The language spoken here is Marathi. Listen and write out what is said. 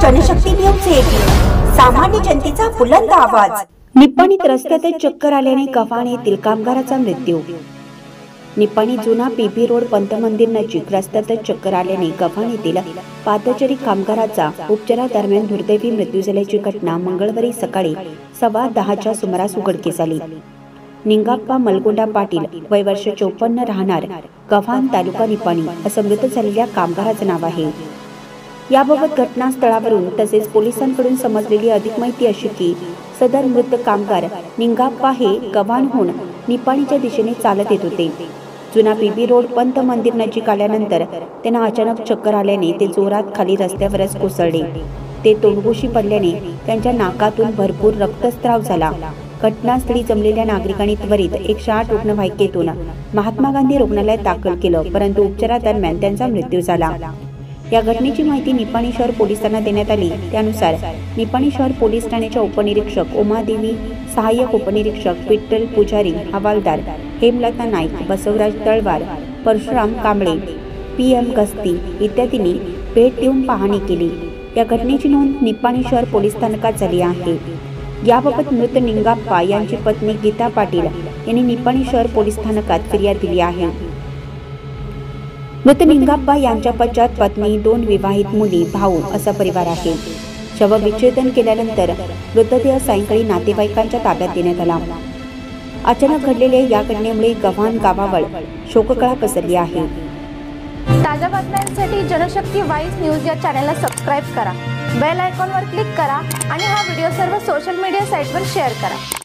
जनशक्ती न्यूज 18 सामान्य जनतेचा बुलंद आवाज। निप्पाणीत रस्त्यातच चक्कर आल्याने गव्हाण येथील कामगाराचा मृत्यू। निप्पाणी जुना पीबी रोड पंत मंदिर नजीक रस्त्यातच चक्कर आल्याने गव्हाण येथील पादचारी कामगाराचा उपचारादरम्यान दुर्दैवी मृत्यू झाल्याची घटना मंगळवारी सकाळी 10:15च्या सुमारास उघडकीस आली। निंगाप्पा मलगोंडा पाटील वय वर्ष 54 राहणार गव्हाण तालुका निप्पाणी असं मृत झालेल्या कामगाराचं नाव आहे। याबाबत घटनास्थळावरून तसेच पोलिसांकडून समजलेली अधिक माहिती अशी की सदर मृत कामगार निंगाप्पा हे गव्हाणहून निप्पाणीच्या दिशेने चालत येत होते। जुना पीबी रोड पंत मंदिर नजीक आल्यानंतर त्यांना अचानक चक्कर आल्याने ते जोरात खाली रस्त्यावरच कोसळले। ते तोंडगोशी पडल्याने त्यांच्या नाकातून भरपूर रक्तस्राव झाला। घटनास्थळी जमलेल्या नागरिकांनी त्वरित 108 रुग्णवाहिकेतून महात्मा गांधी रुग्णालयात दाखल केलं, परंतु उपचारादरम्यान त्यांचा मृत्यू झाला। या घटनेची माहिती निप्पाणी शहर पोलिसांना देण्यात आली। त्यानुसार निप्पाणी शहर पोलीस ठाण्याच्या उपनिरीक्षक उमादेवी, सहाय्यक उपनिरीक्षक विठ्ठल पुजारी, हवालदार हेमलता नाईक, बसवराज तळवार, परशुराम कांबळे, PM गस्ती इत्यादींनी भेट देऊन पाहणी केली। या घटनेची नोंद निप्पाणी शहर पोलीस स्थानकात झाली आहे। याबाबत मृत निंगाप्पा यांची पत्नी गीता पाटील यांनी निप्पाणी शहर पोलीस स्थानकात फिर्याद दिली आहे। मृत निंगाप्पा यांच्या पश्चात पत्नी, 2 विवाहित मुली, भाऊ असा परिवार आहे। शवविच्छेदन केल्यानंतर मृतदेह सायंकाळी नातेवाईकांच्या ताब्यात देण्यात आला। अचानक घडलेल्या या घटनेमुळे गव्हाण गावावर शोककळा पसरली आहे। ताज्या बातम्यांसाठी जनशक्ती वाईस न्यूज या चॅनलला सबस्क्राइब करा, बेल आयकॉनवर क्लिक करा आणि हा व्हिडिओ सर्व सोशल मीडिया साइटवर शेअर करा।